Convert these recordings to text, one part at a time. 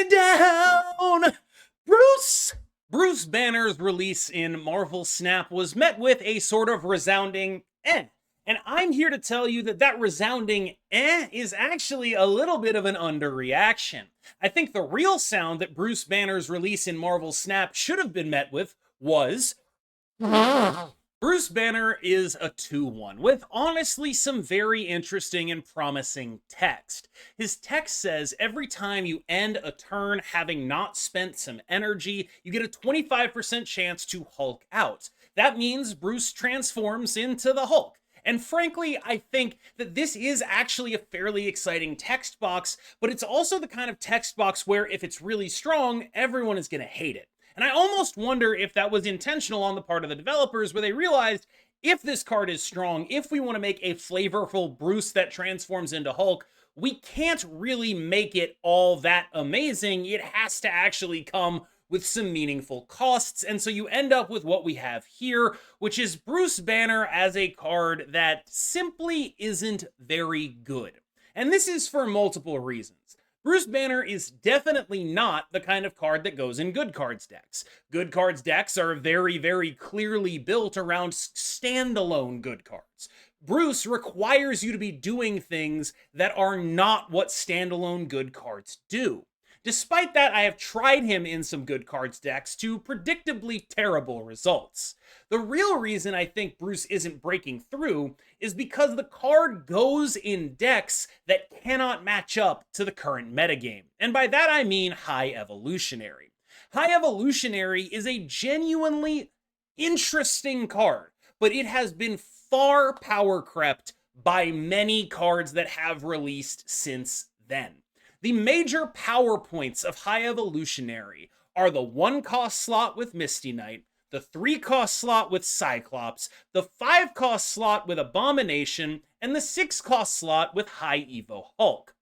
me down. Bruce Banner's release in Marvel Snap was met with a sort of resounding eh. And I'm here to tell you that that resounding eh is actually a little bit of an underreaction. I think the real sound that Bruce Banner's release in Marvel Snap should have been met with was Bruce Banner is a 2-1 with honestly some very interesting and promising text. His text says every time you end a turn having not spent some energy, you get a 25% chance to Hulk out. That means Bruce transforms into the Hulk. And frankly, I think that this is actually a fairly exciting text box, but it's also the kind of text box where if it's really strong, everyone is going to hate it. And I almost wonder if that was intentional on the part of the developers, where they realized if this card is strong, if we want to make a flavorful Bruce that transforms into Hulk, we can't really make it all that amazing. It has to actually come with some meaningful costs, and so you end up with what we have here, which is Bruce Banner as a card that simply isn't very good. And this is for multiple reasons. Bruce Banner is definitely not the kind of card that goes in good cards decks. Good cards decks are very, very clearly built around standalone good cards. Bruce requires you to be doing things that are not what standalone good cards do. Despite that, I have tried him in some good cards decks to predictably terrible results. The real reason I think Bruce isn't breaking through is because the card goes in decks that cannot match up to the current metagame. And by that I mean High Evolutionary. High Evolutionary is a genuinely interesting card, but it has been far power crept by many cards that have released since then. The major power points of High Evolutionary are the 1-cost slot with Misty Knight, the 3-cost slot with Cyclops, the 5-cost slot with Abomination, and the 6-cost slot with High Evo Hulk.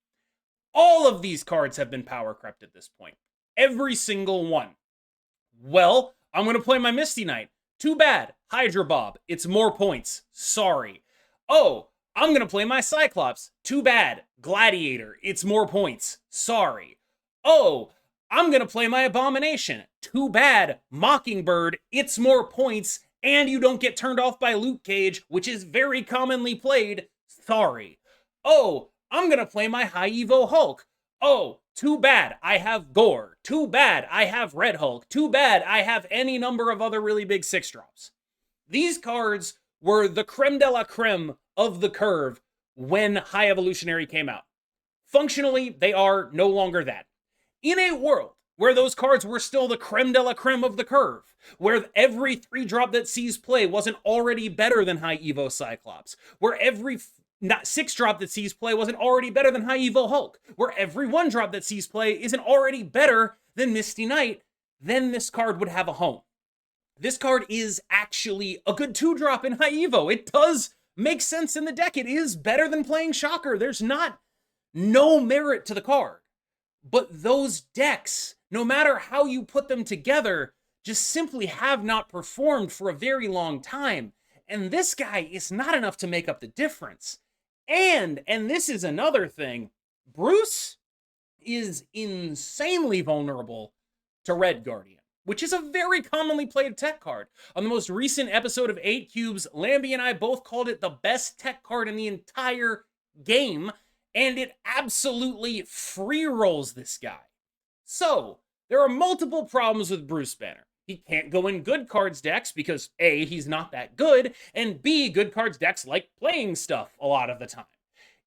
All of these cards have been power crept at this point. Every single one. Well, I'm going to play my Misty Knight. Too bad. Hydra Bob. It's more points. Sorry. Oh, I'm going to play my Cyclops. Too bad. Gladiator. It's more points. Sorry. Oh, I'm going to play my Abomination. Too bad. Mockingbird. It's more points, and you don't get turned off by Luke Cage, which is very commonly played. Sorry. Oh, I'm going to play my High Evo Hulk. Oh, too bad. I have Gore. Too bad. I have Red Hulk. Too bad. I have any number of other really big 6-drops. These cards were the creme de la creme of the curve when High Evolutionary came out. Functionally, they are no longer that. In a world where those cards were still the creme de la creme of the curve, where every 3-drop that sees play wasn't already better than High Evo Cyclops, where every 6-drop that sees play wasn't already better than High Evo Hulk, where every 1-drop that sees play isn't already better than Misty Knight, then this card would have a home. This card is actually a good 2-drop in High Evo. It does make sense in the deck. It is better than playing Shocker. There's no merit to the card. But those decks, no matter how you put them together, just simply have not performed for a very long time. And this guy is not enough to make up the difference. And this is another thing, Bruce is insanely vulnerable to Red Guardian, which is a very commonly played tech card. On the most recent episode of 8 Cubes, Lambie and I both called it the best tech card in the entire game, and it absolutely free rolls this guy. So, there are multiple problems with Bruce Banner. He can't go in good cards decks because A, he's not that good, and B, good cards decks like playing stuff a lot of the time.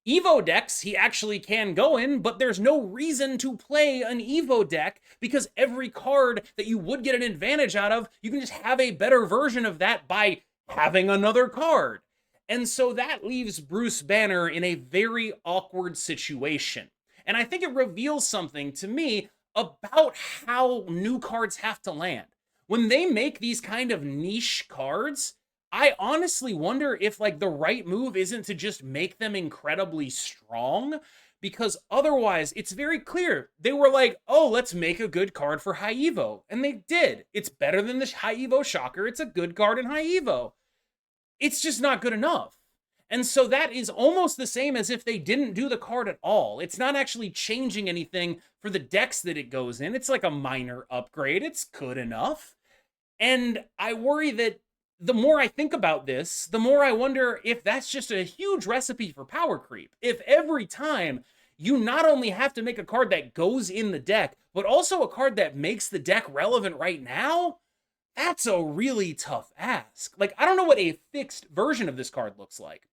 Evo decks he actually can go in, but there's no reason to play an Evo deck because every card that you would get an advantage out of, you can just have a better version of that by having another card. And so that leaves Bruce Banner in a very awkward situation. And I think it reveals something to me about how new cards have to land. When they make these kind of niche cards, I honestly wonder if the right move isn't to just make them incredibly strong, because otherwise it's very clear. They were like, oh, let's make a good card for High Evo. And they did. It's better than the High Evo Shocker. It's a good card in High Evo. It's just not good enough. And so that is almost the same as if they didn't do the card at all. It's not actually changing anything for the decks that it goes in. It's like a minor upgrade. It's good enough. And I worry that the more I think about this, the more I wonder if that's just a huge recipe for power creep. If every time you not only have to make a card that goes in the deck, but also a card that makes the deck relevant right now, that's a really tough ask. Like, I don't know what a fixed version of this card looks like.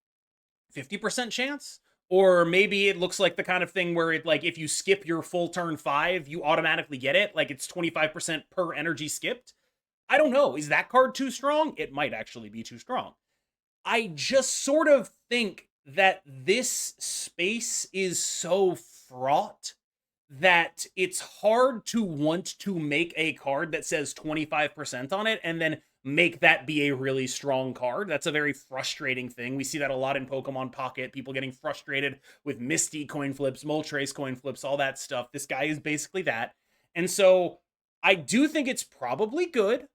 50% chance? Or maybe it looks like the kind of thing where it, like, if you skip your full turn 5, you automatically get it. Like, it's 25% per energy skipped. I don't know. Is that card too strong? It might actually be too strong. I just sort of think that this space is so fraught that it's hard to want to make a card that says 25% on it and then make that be a really strong card. That's a very frustrating thing. We see that a lot in Pokemon Pocket, people getting frustrated with Misty coin flips, Moltres coin flips, all that stuff. This guy is basically that. And so I do think it's probably good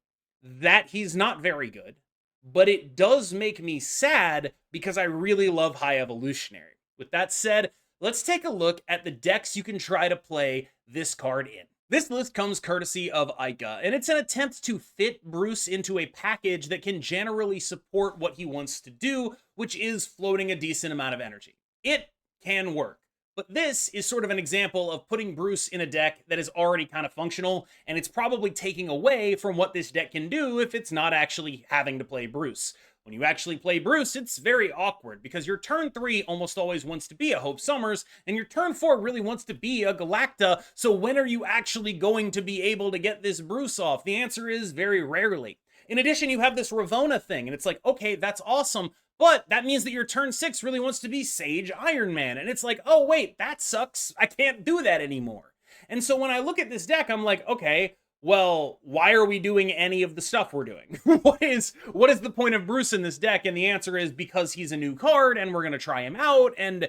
that he's not very good, but it does make me sad because I really love High Evolutionary. With that said, let's take a look at the decks you can try to play this card in. This list comes courtesy of Ica, and it's an attempt to fit Bruce into a package that can generally support what he wants to do, which is floating a decent amount of energy. It can work. But this is sort of an example of putting Bruce in a deck that is already kind of functional, and it's probably taking away from what this deck can do if it's not actually having to play Bruce. When you actually play Bruce, it's very awkward because your turn 3 almost always wants to be a Hope Summers, and your turn 4 really wants to be a Galacta, so when are you actually going to be able to get this Bruce off? The answer is very rarely. In addition, you have this Ravona thing, and it's like, okay, that's awesome, but that means that your turn 6 really wants to be Sage Iron Man, and it's like, oh wait, that sucks, I can't do that anymore. And so when I look at this deck, I'm like, okay, well, why are we doing any of the stuff we're doing? What is the point of Bruce in this deck? And the answer is because he's a new card and we're going to try him out, and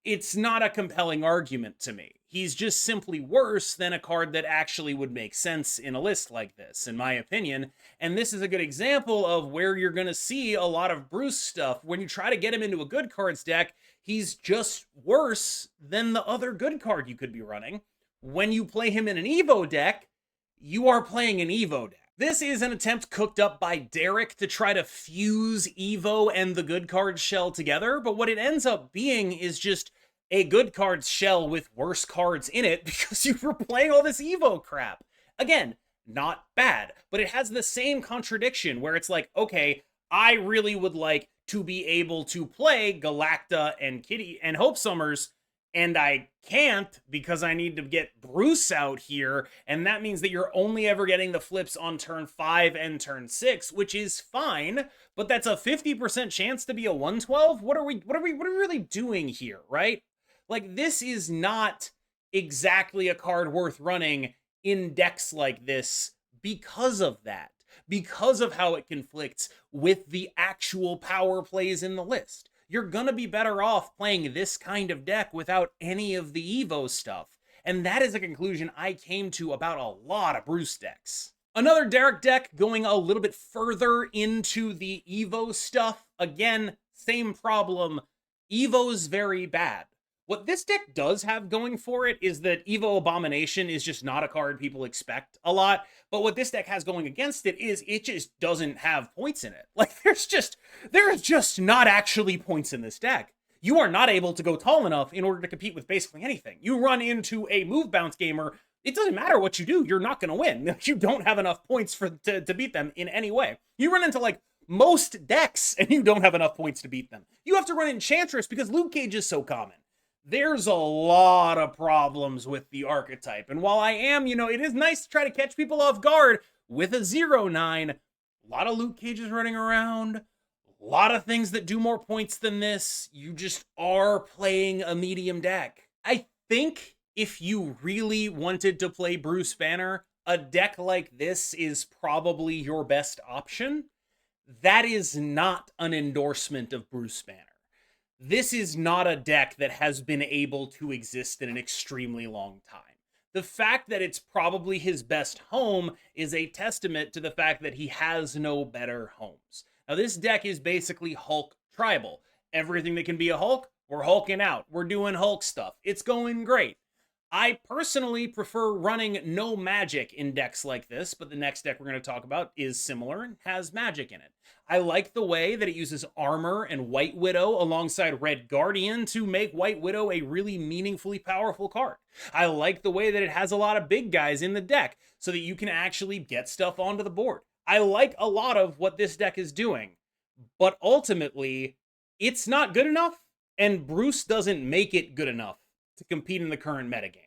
it's not a compelling argument to me. He's just simply worse than a card that actually would make sense in a list like this, in my opinion. And this is a good example of where you're going to see a lot of Bruce stuff. When you try to get him into a good cards deck, he's just worse than the other good card you could be running. When you play him in an Evo deck, you are playing an Evo deck. This is an attempt cooked up by Derek to try to fuse Evo and the good cards shell together, but what it ends up being is just a good cards shell with worse cards in it because you were playing all this Evo crap. Again, not bad, but it has the same contradiction where it's like, okay, I really would like to be able to play Galacta and Kitty and Hope Summers, and I can't because I need to get Bruce out here, and that means that you're only ever getting the flips on turn 5 and turn 6, which is fine, but that's a 50% chance to be a 112? What are we really doing here, right? Like, this is not exactly a card worth running in decks like this because of that, because of how it conflicts with the actual power plays in the list. You're gonna be better off playing this kind of deck without any of the Evo stuff. And that is a conclusion I came to about a lot of Bruce decks. Another Derek deck going a little bit further into the Evo stuff. Again, same problem. Evo's very bad. What this deck does have going for it is that Evo Abomination is just not a card people expect a lot. But what this deck has going against it is it just doesn't have points in it. Like, there's just not actually points in this deck. You are not able to go tall enough in order to compete with basically anything. You run into a move bounce gamer, it doesn't matter what you do, you're not going to win. You don't have enough points to beat them in any way. You run into, like, most decks and you don't have enough points to beat them. You have to run Enchantress because Luke Cage is so common. There's a lot of problems with the archetype. And while I am, it is nice to try to catch people off guard with a 0-9, a lot of Luke Cages running around, a lot of things that do more points than this. You just are playing a medium deck. I think if you really wanted to play Bruce Banner, a deck like this is probably your best option. That is not an endorsement of Bruce Banner. This is not a deck that has been able to exist in an extremely long time. The fact that it's probably his best home is a testament to the fact that he has no better homes. Now, this deck is basically Hulk Tribal. everything that can be a Hulk, we're hulking out. We're doing Hulk stuff. It's going great. I personally prefer running no magic in decks like this, but the next deck we're going to talk about is similar and has magic in it. I like the way that it uses Armor and White Widow alongside Red Guardian to make White Widow a really meaningfully powerful card. I like the way that it has a lot of big guys in the deck so that you can actually get stuff onto the board. I like a lot of what this deck is doing, but ultimately, it's not good enough, and Bruce doesn't make it good enough to compete in the current metagame.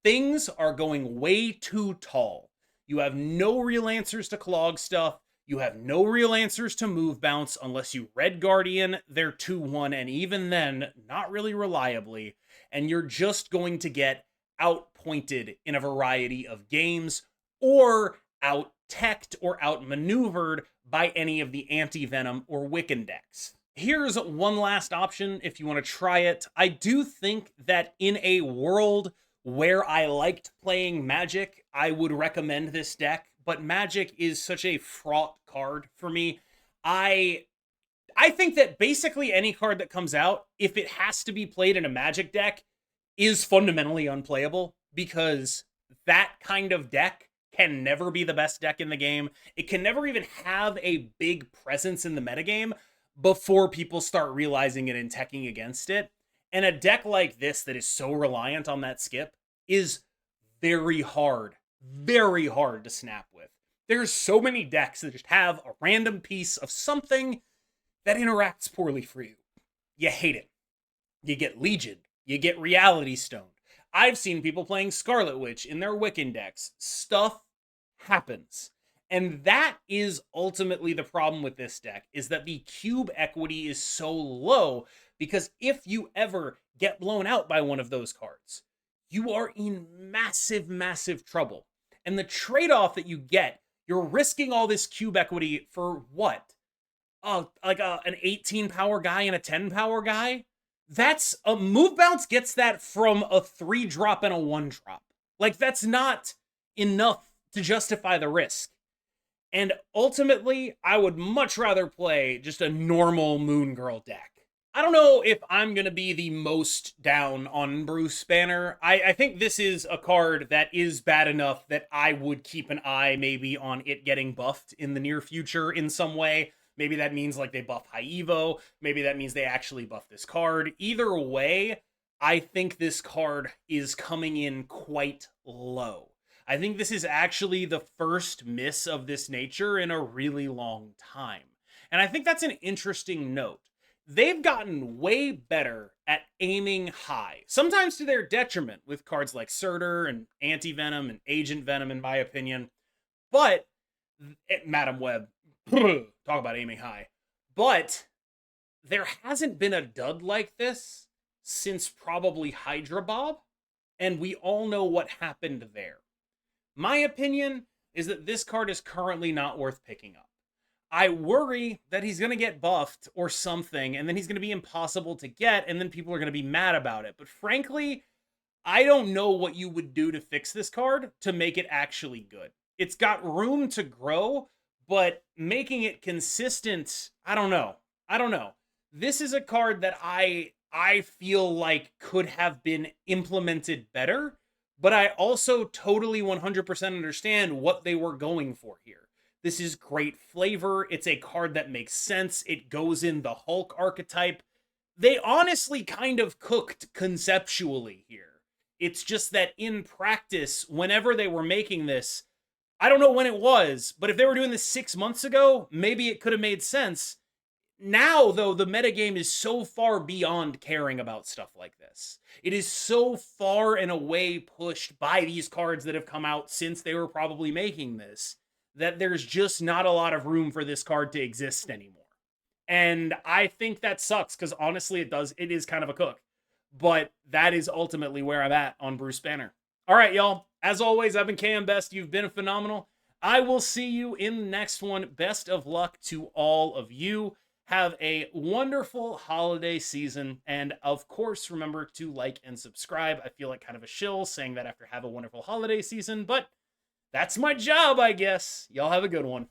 Things are going way too tall. You have no real answers to clog stuff. You have no real answers to move bounce unless you Red Guardian their 2-1, and even then, not really reliably. And you're just going to get outpointed in a variety of games, or out-teched or outmaneuvered by any of the anti-Venom or Wiccan decks. Here's one last option if you want to try it. I do think that in a world where I liked playing Magic, I would recommend this deck, but Magic is such a fraught card for me. I think that basically any card that comes out, if it has to be played in a Magic deck, is fundamentally unplayable, because that kind of deck can never be the best deck in the game. It can never even have a big presence in the metagame before people start realizing it and teching against it. And a deck like this that is so reliant on that skip is very hard to snap with. There's so many decks that just have a random piece of something that interacts poorly for you. You hate it. You get Legion. You get Reality Stone. I've seen people playing Scarlet Witch in their Wiccan decks. Stuff happens. And that is ultimately the problem with this deck, is that the cube equity is so low, because if you ever get blown out by one of those cards, you are in massive, massive trouble. And the trade-off that you get, you're risking all this cube equity for what? Like an 18 power guy and a 10 power guy? That's a move bounce gets that from a 3-drop and a 1-drop. Like, that's not enough to justify the risk. And ultimately, I would much rather play just a normal Moon Girl deck. I don't know if I'm going to be the most down on Bruce Banner. I think this is a card that is bad enough that I would keep an eye maybe on it getting buffed in the near future in some way. Maybe that means like they buff High Evo. Maybe that means they actually buff this card. Either way, I think this card is coming in quite low. I think this is actually the first miss of this nature in a really long time. And I think that's an interesting note. They've gotten way better at aiming high, sometimes to their detriment with cards like Surtur and Anti-Venom and Agent Venom, in my opinion. But, Madam Web, talk about aiming high. But there hasn't been a dud like this since probably Hydra Bob, and we all know what happened there. My opinion is that this card is currently not worth picking up. I worry that he's going to get buffed or something, and then he's going to be impossible to get, and then people are going to be mad about it. But frankly, I don't know what you would do to fix this card to make it actually good. It's got room to grow, but making it consistent, I don't know. This is a card that I feel like could have been implemented better, but I also totally 100% understand what they were going for here. This is great flavor. It's a card that makes sense. It goes in the Hulk archetype. They honestly kind of cooked conceptually here. It's just that in practice, whenever they were making this, I don't know when it was, but if they were doing this 6 months ago, maybe it could have made sense. Now, though, the metagame is so far beyond caring about stuff like this. It is so far and away pushed by these cards that have come out since they were probably making this, that there's just not a lot of room for this card to exist anymore. And I think that sucks, because honestly, it is kind of a cook. But that is ultimately where I'm at on Bruce Banner. All right, y'all. As always, I've been KM Best. You've been phenomenal. I will see you in the next one. Best of luck to all of you. Have a wonderful holiday season. And of course, remember to like and subscribe. I feel like kind of a shill saying that after have a wonderful holiday season, but that's my job, I guess. Y'all have a good one.